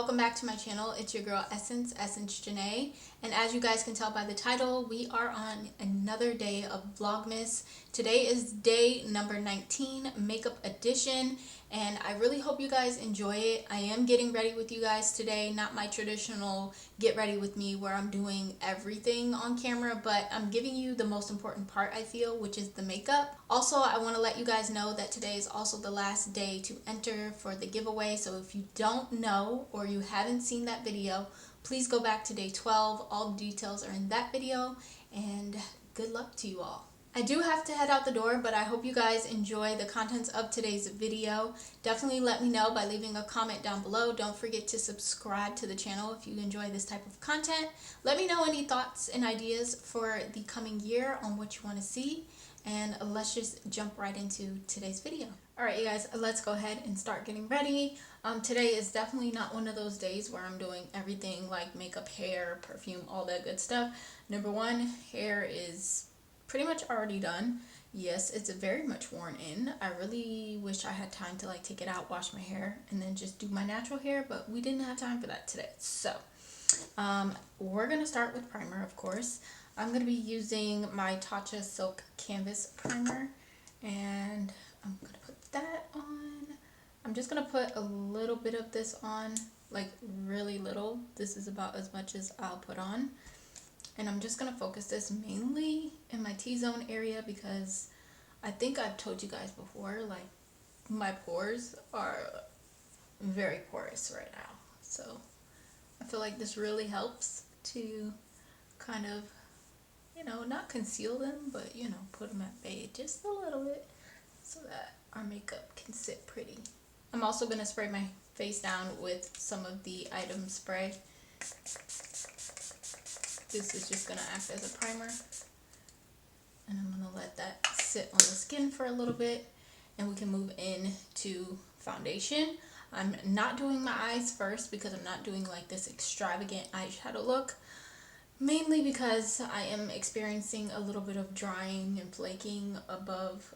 welcome back to my channel. It's your girl Essencejanay, and as you guys can tell by the title, we are on another day of Vlogmas. Today is day number 19, makeup edition, and I really hope you guys enjoy it. I am getting ready with you guys today, not my traditional get ready with me where I'm doing everything on camera, but I'm giving you the most important part, I feel, which is the makeup. Also, I want to let you guys know that today is also the last day to enter for the giveaway, so if you don't know or you haven't seen that video, please go back to day 12. All the details are in that video, and good luck to you all. I do have to head out the door, but I hope you guys enjoy the contents of today's video. Definitely let me know by leaving a comment down below. Don't forget to subscribe to the channel if you enjoy this type of content. Let me know any thoughts and ideas for the coming year on what you want to see, and let's just jump right into today's video. Alright you guys, let's go ahead and start getting ready. Today is definitely not one of those days where I'm doing everything like makeup, hair, perfume, all that good stuff. Number one, hair is pretty much already done. Yes, it's very much worn in. I really wish I had time to like take it out, wash my hair, and then just do my natural hair, but we didn't have time for that today. So we're gonna start with primer, of course. I'm gonna be using my Tatcha Silk Canvas Primer, and I'm gonna put that on. I'm just gonna put a little bit of this on, like really little. This is about as much as I'll put on. And I'm just going to focus this mainly in my T-zone area because I think I've told you guys before, like my pores are very porous right now. So I feel like this really helps to kind of, you know, not conceal them, but, you know, put them at bay just a little bit so that our makeup can sit pretty. I'm also going to spray my face down with some of the item spray. This is just going to act as a primer, and I'm going to let that sit on the skin for a little bit, and we can move into foundation. I'm not doing my eyes first because I'm not doing like this extravagant eyeshadow look, mainly because I am experiencing a little bit of drying and flaking above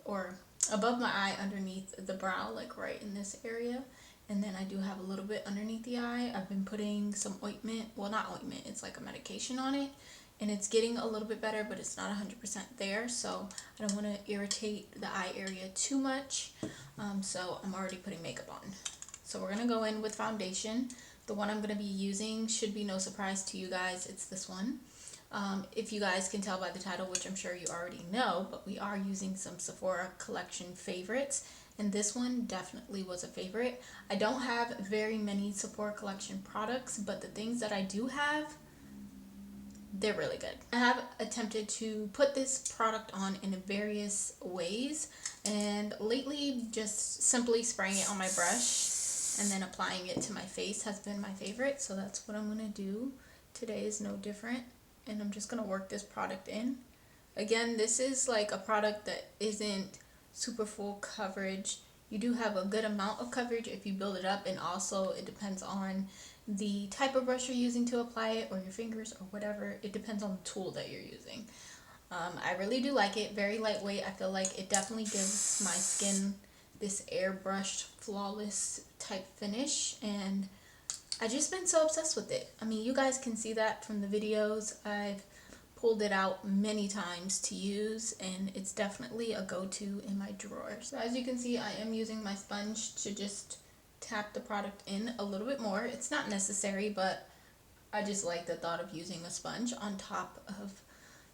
my eye underneath the brow, like right in this area. And then I do have a little bit underneath the eye. I've been putting some ointment, well not ointment, it's like a medication on it. And it's getting a little bit better, but it's not 100% there. So I don't want to irritate the eye area too much. So I'm already putting makeup on. So we're going to go in with foundation. The one I'm going to be using should be no surprise to you guys. It's this one. If you guys can tell by the title, which I'm sure you already know, but we are using some Sephora collection favorites. And this one definitely was a favorite. I don't have very many Sephora collection products, but the things that I do have, they're really good. I have attempted to put this product on in various ways, and lately just simply spraying it on my brush and then applying it to my face has been my favorite. So that's what I'm going to do. Today is no different, and I'm just going to work this product in. Again, this is like a product that isn't super full coverage. You do have a good amount of coverage if you build it up, and also it depends on the type of brush you're using to apply it, or your fingers, or whatever. It depends on the tool that you're using. I really do like it. Very lightweight. I feel like it definitely gives my skin this airbrushed, flawless type finish, and I've just been so obsessed with it. I mean, you guys can see that from the videos. I've pulled it out many times to use, and it's definitely a go-to in my drawer. So as you can see, I am using my sponge to just tap the product in a little bit more. It's not necessary, but I just like the thought of using a sponge on top of,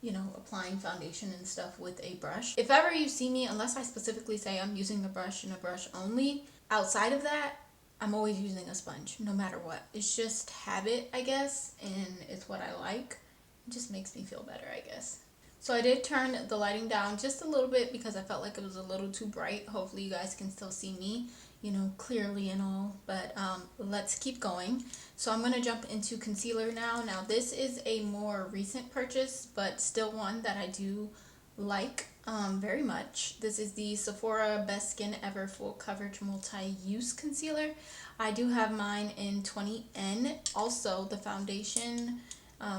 you know, applying foundation and stuff with a brush. If ever you see me, unless I specifically say I'm using a brush and a brush only, outside of that, I'm always using a sponge, no matter what. It's just habit, I guess, and it's what I like. It just makes me feel better, I guess. So I did turn the lighting down just a little bit because I felt like it was a little too bright. Hopefully you guys can still see me, you know, clearly and all, but let's keep going. So I'm going to jump into concealer now. Now this is a more recent purchase, but still one that I do like very much. This is the Sephora Best Skin Ever Full Coverage Multi-Use Concealer. I do have mine in 20N. Also the foundation,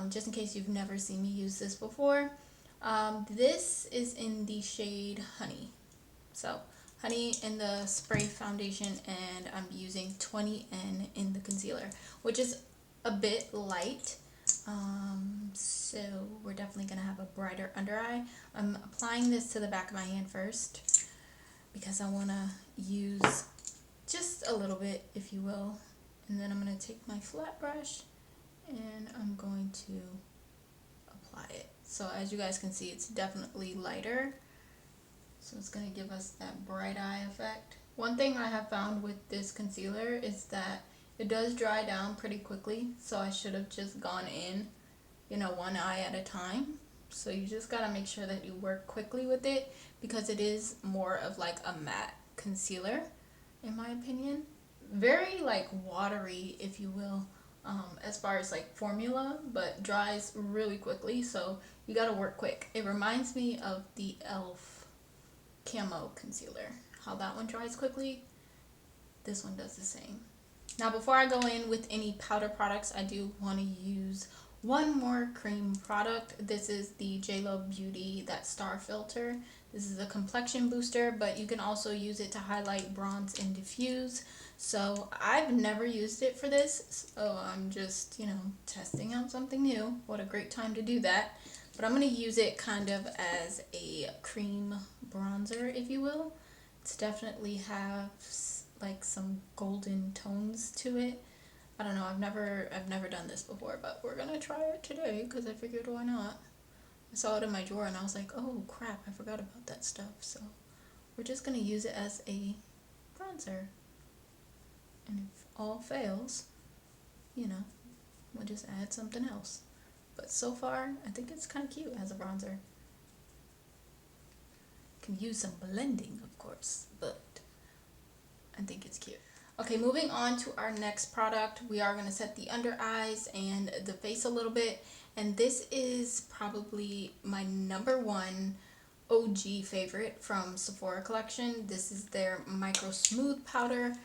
just in case you've never seen me use this before, this is in the shade Honey. So Honey in the spray foundation, and I'm using 20N in the concealer, which is a bit light. So we're definitely gonna have a brighter under eye. I'm applying this to the back of my hand first because I want to use just a little bit, if you will, and then I'm going to take my flat brush and I'm going to apply it. So as you guys can see, it's definitely lighter, so it's going to give us that bright eye effect. One thing I have found with this concealer is that it does dry down pretty quickly, so I should have just gone in, you know, one eye at a time. So you just gotta make sure that you work quickly with it, because it is more of like a matte concealer, in my opinion. Very like watery, if you will, as far as like formula, but dries really quickly, so you gotta work quick. It reminds me of the e.l.f. Camo concealer. How that one dries quickly, this one does the same. Now before I go in with any powder products, I do want to use one more cream product. This is the JLo Beauty, that star filter. This is a complexion booster, but you can also use it to highlight, bronze, and diffuse. So I've never used it for this, so I'm just, you know, testing out something new. What a great time to do that. But I'm going to use it kind of as a cream bronzer, if you will. It's definitely have like some golden tones to it. I don't know, I've never done this before, but we're gonna try it today because I figured why not. I saw it in my drawer and I was like, oh crap, I forgot about that stuff. So we're just gonna use it as a bronzer, and if all fails, you know, we'll just add something else. But so far I think it's kind of cute as a bronzer. Can use some blending, of course, but I think it's cute. Okay, moving on to our next product, we are going to set the under eyes and the face a little bit, and this is probably my #1 OG favorite from Sephora collection. This is their Micro Smooth Powder.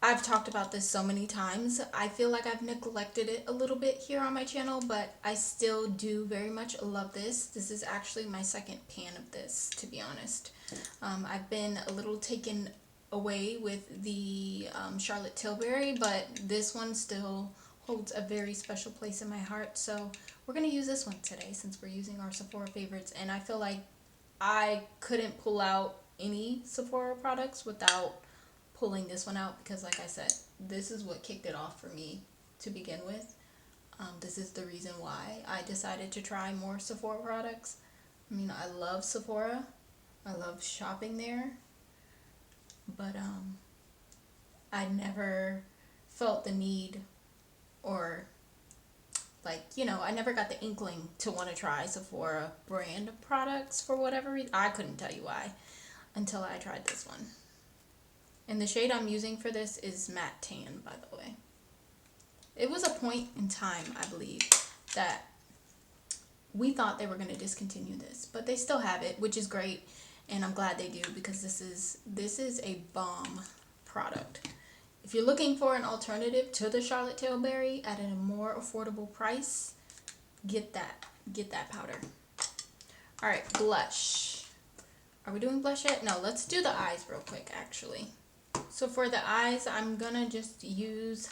I've talked about this so many times. I feel like I've neglected it a little bit here on my channel, but I still do very much love this. This is actually my second pan of this, to be honest. I've been a little taken away with the Charlotte Tilbury, but this one still holds a very special place in my heart. So we're going to use this one today since we're using our Sephora favorites, and I feel like I couldn't pull out any Sephora products without pulling this one out, because like I said, this is what kicked it off for me to begin with. This is the reason why I decided to try more Sephora products. I mean, I love Sephora. I love shopping there. But I never felt the need, or like, you know, I never got the inkling to want to try Sephora brand products for whatever reason. I couldn't tell you why until I tried this one. And the shade I'm using for this is Matte Tan, by the way. It was a point in time, I believe, that we thought they were going to discontinue this, but they still have it, which is great. And I'm glad they do, because this is a bomb product. If you're looking for an alternative to the Charlotte Tilbury at a more affordable price, get that powder. All right, blush. Are we doing blush yet? No, let's do the eyes real quick, actually. So for the eyes, I'm gonna just use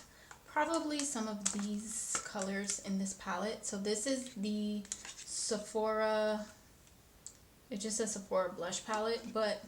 probably some of these colors in this palette. So this is the Sephora, it just says Sephora blush palette, but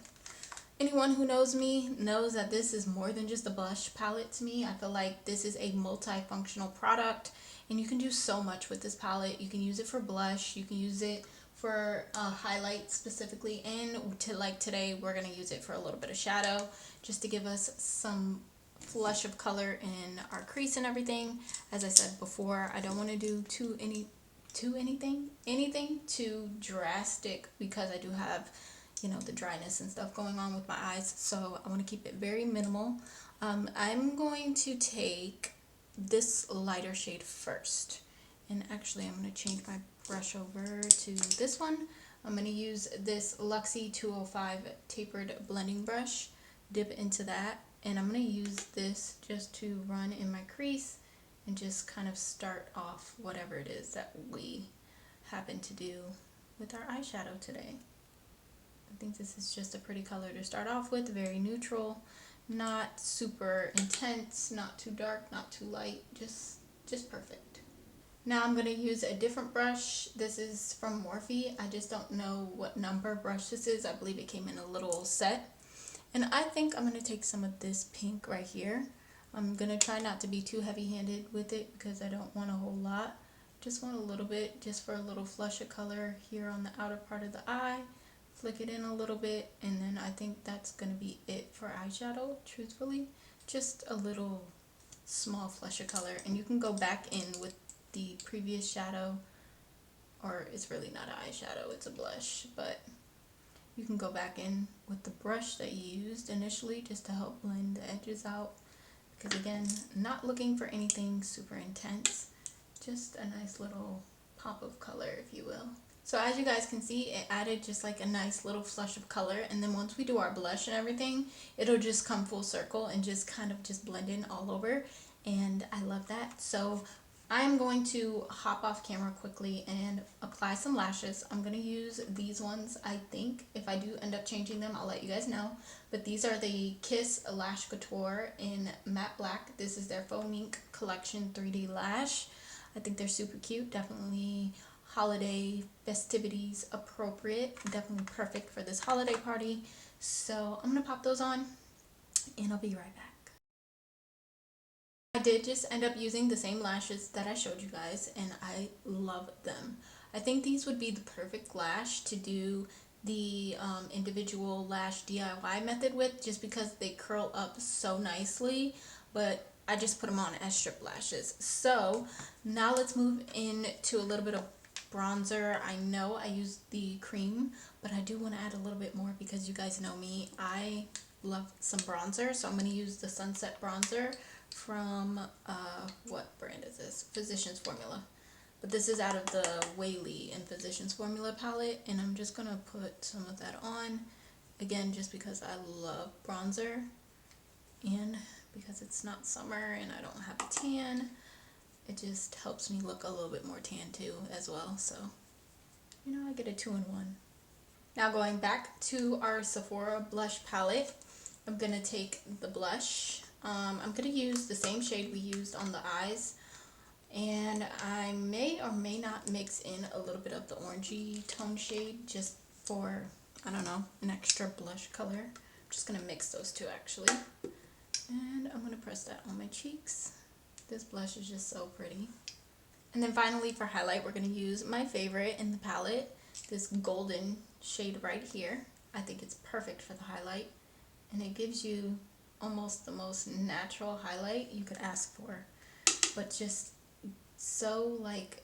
anyone who knows me knows that this is more than just a blush palette to me. I feel like this is a multifunctional product, and you can do so much with this palette. You can use it for blush, you can use it for highlight specifically, and to like today we're going to use it for a little bit of shadow, just to give us some flush of color in our crease and everything. As I said before, I don't want to do anything too drastic, because I do have, you know, the dryness and stuff going on with my eyes, so I want to keep it very minimal. I'm going to take this lighter shade first, and actually I'm going to change my brush over to this one. I'm going to use this Luxie 205 tapered blending brush, dip into that, and I'm going to use this just to run in my crease and just kind of start off whatever it is that we happen to do with our eyeshadow today. I think this is just a pretty color to start off with, very neutral, not super intense, not too dark, not too light, just perfect. Now I'm going to use a different brush. This is from Morphe. I just don't know what number brush this is. I believe it came in a little set. And I think I'm going to take some of this pink right here. I'm going to try not to be too heavy-handed with it because I don't want a whole lot. Just want a little bit, just for a little flush of color here on the outer part of the eye. Flick it in a little bit, and then I think that's going to be it for eyeshadow, truthfully. Just a little small flush of color. And you can go back in with the previous shadow, or it's really not an eyeshadow, it's a blush, but you can go back in with the brush that you used initially just to help blend the edges out, because again, not looking for anything super intense, just a nice little pop of color, if you will. So as you guys can see, it added just like a nice little flush of color, and then once we do our blush and everything, it'll just come full circle and just kind of just blend in all over, and I love that. So I'm going to hop off camera quickly and apply some lashes. I'm going to use these ones, I think. If I do end up changing them, I'll let you guys know. But these are the Kiss Lash Couture in Matte Black. This is their Faux Mink Collection 3D Lash. I think they're super cute. Definitely holiday festivities appropriate. Definitely perfect for this holiday party. So I'm going to pop those on and I'll be right back. I did just end up using the same lashes that I showed you guys, and I love them. I think these would be the perfect lash to do the individual lash DIY method with, just because they curl up so nicely, but I just put them on as strip lashes. So now let's move into a little bit of bronzer. I know I used the cream, but I do want to add a little bit more because you guys know me. I love some bronzer, so I'm going to use the Sunset Bronzer from what brand is this? Physicians Formula. But this is out of the Whaley and Physicians Formula palette, and I'm just gonna put some of that on again just because I love bronzer and because it's not summer and I don't have a tan. It just helps me look a little bit more tan too as well, so you know, I get a 2-in-1. Now going back to our Sephora blush palette, I'm gonna take the blush. I'm going to use the same shade we used on the eyes, and I may or may not mix in a little bit of the orangey tone shade just for, I don't know, an extra blush color. I'm just going to mix those two actually, and I'm going to press that on my cheeks. This blush is just so pretty. And then finally for highlight, we're going to use my favorite in the palette, this golden shade right here. I think it's perfect for the highlight, and it gives you almost the most natural highlight you could ask for, but just so like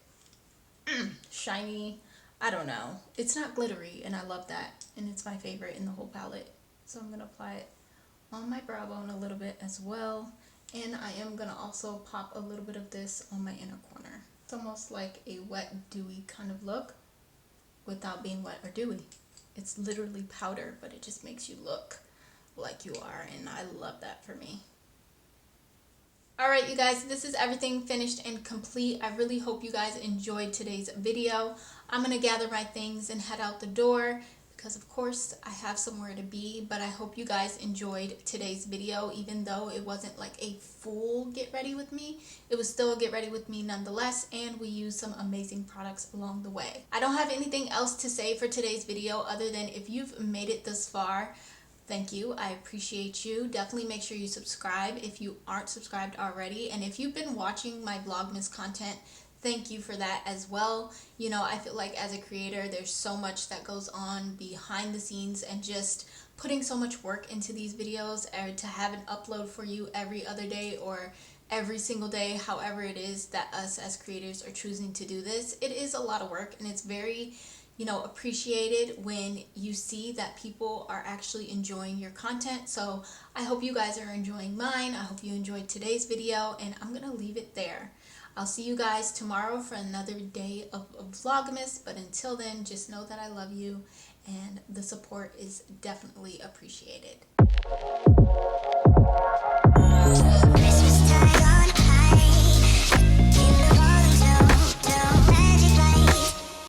shiny. I don't know, it's not glittery, and I love that, and it's my favorite in the whole palette. So I'm gonna apply it on my brow bone a little bit as well, and I am gonna also pop a little bit of this on my inner corner. It's almost like a wet dewy kind of look without being wet or dewy. It's literally powder, but it just makes you look like you are, and I love that for me. Alright you guys, this is everything finished and complete. I really hope you guys enjoyed today's video. I'm gonna gather my things and head out the door because of course I have somewhere to be, but I hope you guys enjoyed today's video. Even though it wasn't like a full get ready with me, it was still a get ready with me nonetheless, and we used some amazing products along the way. I don't have anything else to say for today's video other than if you've made it this far, thank you. I appreciate you. Definitely make sure you subscribe if you aren't subscribed already. And if you've been watching my Vlogmas content, thank you for that as well. You know, I feel like as a creator, there's so much that goes on behind the scenes, and just putting so much work into these videos, or to have an upload for you every other day or every single day, however it is that us as creators are choosing to do this. It is a lot of work, and it's very, you know, appreciated when you see that people are actually enjoying your content. So I hope you guys are enjoying mine. I hope you enjoyed today's video, and I'm gonna leave it there. I'll see you guys tomorrow for another day of Vlogmas, but until then, just know that I love you and the support is definitely appreciated.